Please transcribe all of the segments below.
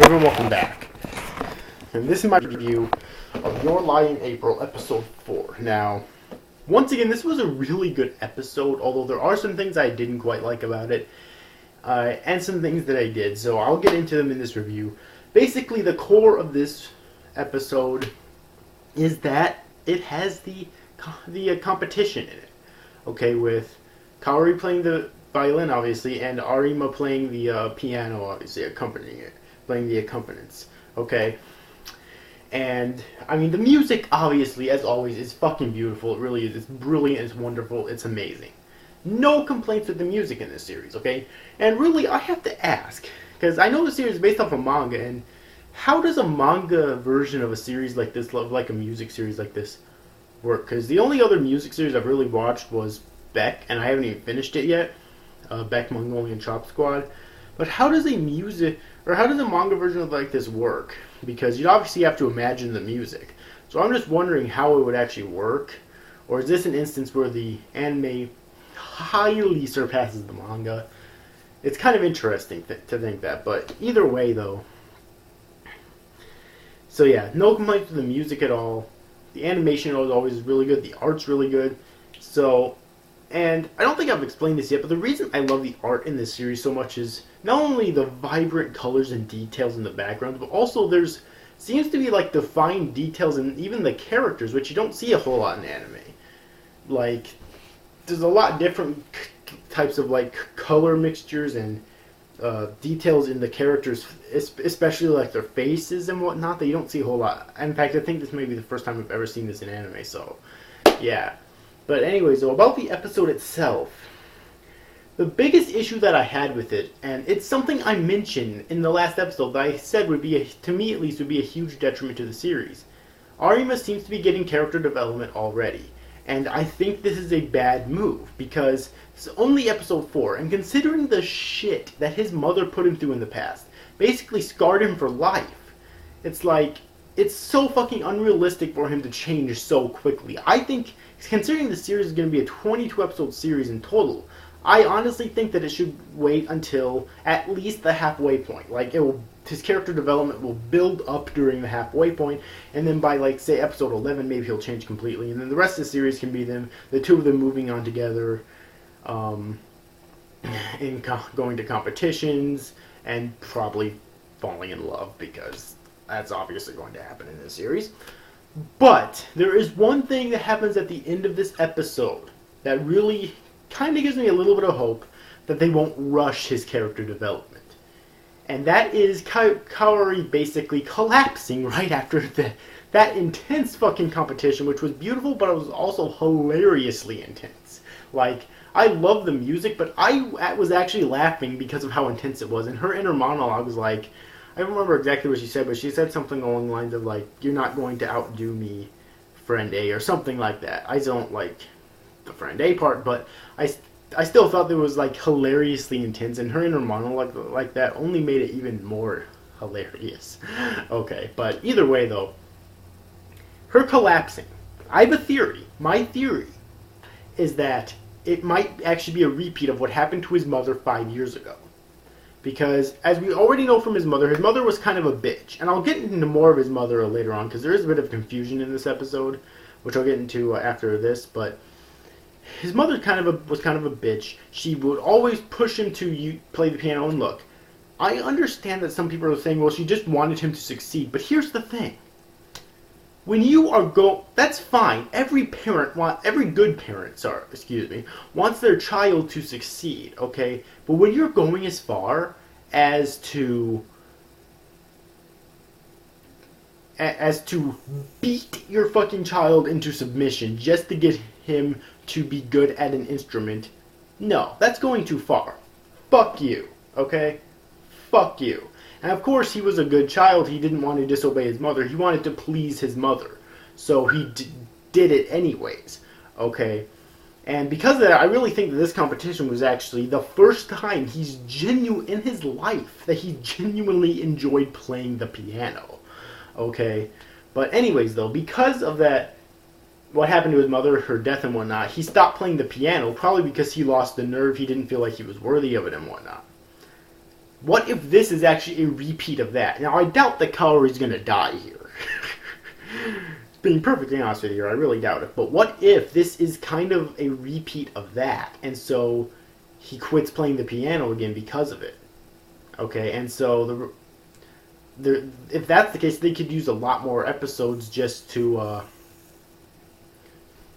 Everyone, welcome back. And this is my review of Your Lie in April, episode 4. Now, once again, this was a really good episode, although there are some things I didn't quite like about it, and some things that I did, so I'll get into them in this review. Basically, the core of this episode is that it has the competition in it. Okay, with Kaori playing the violin, obviously, and Arima playing the piano, obviously, accompanying it. Playing the accompaniments. Okay? And, I mean, the music, obviously, as always, is fucking beautiful. It really is. It's brilliant. It's wonderful. It's amazing. No complaints with the music in this series, okay? And really, I have to ask, because I know the series is based off a manga, and how does a manga version of a series like this, like a music series like this, work? Because the only other music series I've really watched was Beck, and I haven't even finished it yet. Beck, Mongolian Chop Squad. But how does a manga version of like this work? Because you'd obviously have to imagine the music. So I'm just wondering how it would actually work. Or is this an instance where the anime highly surpasses the manga? It's kind of interesting to think that. But either way, though. So yeah, no complaints with the music at all. The animation is always really good. The art's really good. So... And I don't think I've explained this yet, but the reason I love the art in this series so much is not only the vibrant colors and details in the background, but also there's seems to be like defined details in even the characters, which you don't see a whole lot in anime. Like, there's a lot different types of like color mixtures and details in the characters, especially like their faces and whatnot, that you don't see a whole lot. In fact, I think this may be the first time I've ever seen this in anime, so yeah. But anyways, though, about the episode itself, the biggest issue that I had with it, and it's something I mentioned in the last episode that I said would be, to me at least, would be a huge detriment to the series. Arima seems to be getting character development already, and I think this is a bad move, because it's only episode 4, and considering the shit that his mother put him through in the past, basically scarred him for life, it's like, it's so fucking unrealistic for him to change so quickly. I think, considering the series is going to be a 22 episode series in total, I honestly think that it should wait until at least the halfway point. Like, his character development will build up during the halfway point, and then by, like, say, episode 11, maybe he'll change completely, and then the rest of the series can be the two of them moving on together, going to competitions, and probably falling in love, because that's obviously going to happen in this series. But there is one thing that happens at the end of this episode that really kind of gives me a little bit of hope that they won't rush his character development. And that is Kaori basically collapsing right after that intense fucking competition, which was beautiful, but it was also hilariously intense. Like, I love the music, but I was actually laughing because of how intense it was. And her inner monologue was like... I don't remember exactly what she said, but she said something along the lines of, like, you're not going to outdo me, friend A, or something like that. I don't like the friend A part, but I still thought that it was, like, hilariously intense, and her inner monologue like that only made it even more hilarious. Okay, but either way, though, her collapsing, I have a theory. My theory is that it might actually be a repeat of what happened to his mother 5 years ago. Because, as we already know from his mother was kind of a bitch. And I'll get into more of his mother later on, because there is a bit of confusion in this episode, which I'll get into after this. But his mother was kind of a bitch. She would always push him to play the piano. And look, I understand that some people are saying, well, she just wanted him to succeed. But here's the thing. When you are that's fine. Every good parent, wants their child to succeed, okay? But when you're going as far as to beat your fucking child into submission just to get him to be good at an instrument, no, that's going too far. Fuck you, okay? Fuck you. And of course, he was a good child. He didn't want to disobey his mother. He wanted to please his mother. So he did it anyways. Okay? And because of that, I really think that this competition was actually the first time in his life that he genuinely enjoyed playing the piano. Okay? But anyways, though, because of that, what happened to his mother, her death and whatnot, he stopped playing the piano, probably because he lost the nerve. He didn't feel like he was worthy of it and whatnot. what if this is actually a repeat of that? Now, I doubt that Kaori's going to die here. Being perfectly honest with you, I really doubt it. But what if this is kind of a repeat of that, and so he quits playing the piano again because of it? Okay, and so if that's the case, they could use a lot more episodes just to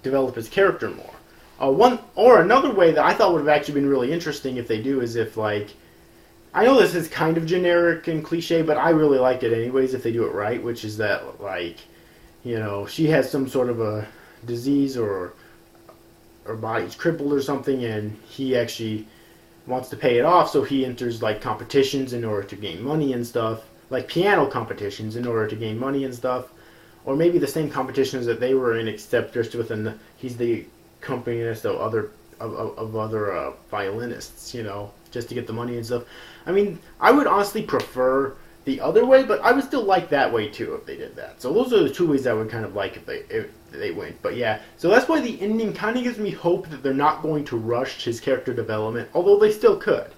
develop his character more. Another way that I thought would have actually been really interesting if they do is if, like, I know this is kind of generic and cliche, but I really like it anyways if they do it right, which is that, like, you know, she has some sort of a disease or her body's crippled or something, and he actually wants to pay it off, so he enters, like, competitions in order to gain money and stuff, like piano competitions in order to gain money and stuff, or maybe the same competitions that they were in, except just within he's the accompanist of other violinists, you know, just to get the money and stuff. I mean, I would honestly prefer the other way, but I would still like that way too if they did that. So those are the two ways I would kind of like if they went. But yeah, so that's why the ending kind of gives me hope that they're not going to rush his character development, although they still could.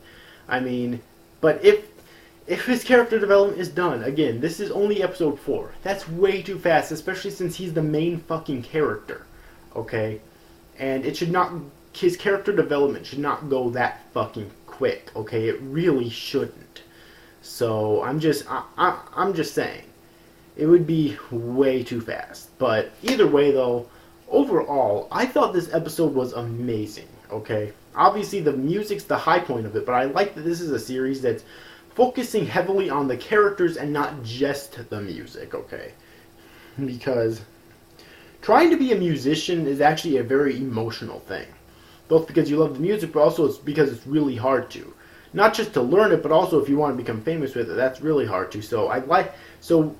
I mean, but if his character development is done, again, this is only episode 4. That's way too fast, especially since he's the main fucking character. Okay? And it should not, his character development should not go that fucking quick. Okay? It really shouldn't. So I'm just saying, it would be way too fast. But either way, though, overall, I thought this episode was amazing. Okay, obviously the music's the high point of it, but I like that this is a series that's focusing heavily on the characters and not just the music. Okay, because trying to be a musician is actually a very emotional thing, both because you love the music, but also it's because it's really hard to. Not just to learn it, but also if you want to become famous with it, that's really hard to. So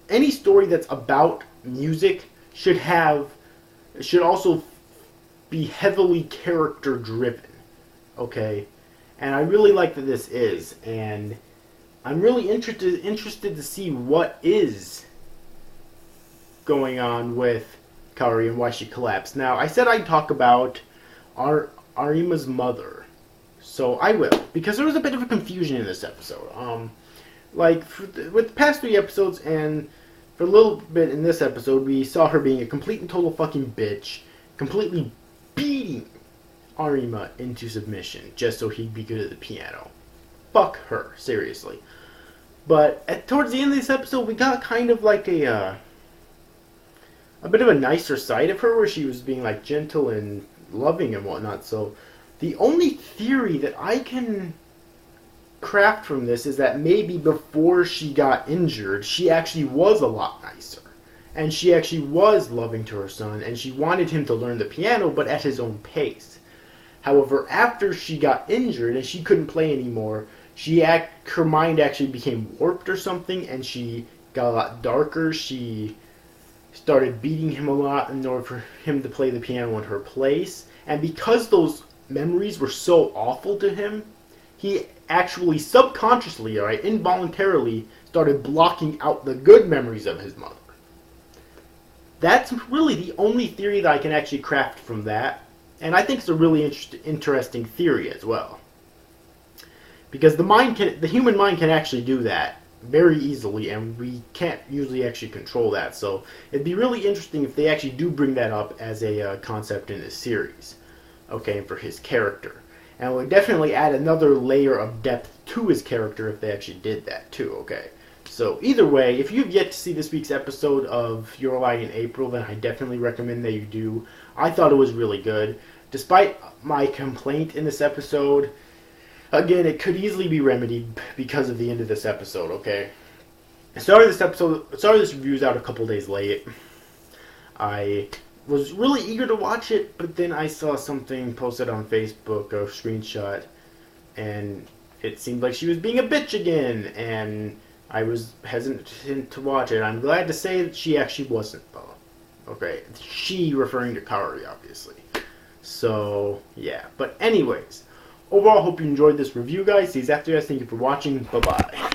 any story that's about music should also be heavily character driven. Okay? And I really like that this is, and I'm really interested to see what is going on with Kaori and why she collapsed. Now, I said I'd talk about Arima's mother. So I will, because there was a bit of a confusion in this episode. With the past 3 episodes and for a little bit in this episode, we saw her being a complete and total fucking bitch, completely beating Arima into submission just so he'd be good at the piano. Fuck her, seriously. But towards the end of this episode, we got kind of like a bit of a nicer side of her, where she was being like gentle and loving and whatnot. So the only theory that I can craft from this is that maybe before she got injured, she actually was a lot nicer. And she actually was loving to her son, and she wanted him to learn the piano, but at his own pace. However, after she got injured and she couldn't play anymore, her mind actually became warped or something, and she got a lot darker. She started beating him a lot in order for him to play the piano in her place. And because those memories were so awful to him, he actually subconsciously, involuntarily, started blocking out the good memories of his mother. That's really the only theory that I can actually craft from that, and I think it's a really interesting theory as well. Because the human mind can actually do that very easily, and we can't usually actually control that. So it'd be really interesting if they actually do bring that up as a concept in this series. Okay, for his character. And it would definitely add another layer of depth to his character if they actually did that too, okay? So either way, if you've yet to see this week's episode of Your Lie in April, then I definitely recommend that you do. I thought it was really good. Despite my complaint in this episode, again, it could easily be remedied because of the end of this episode, okay? Sorry this review's out a couple days late. I was really eager to watch it, but then I saw something posted on Facebook, a screenshot, and it seemed like she was being a bitch again, and I was hesitant to watch it. I'm glad to say that she actually wasn't, though. Okay, she referring to Kaori, obviously. So, yeah. But anyways, overall, hope you enjoyed this review, guys. See you after, guys. Thank you for watching. Bye-bye.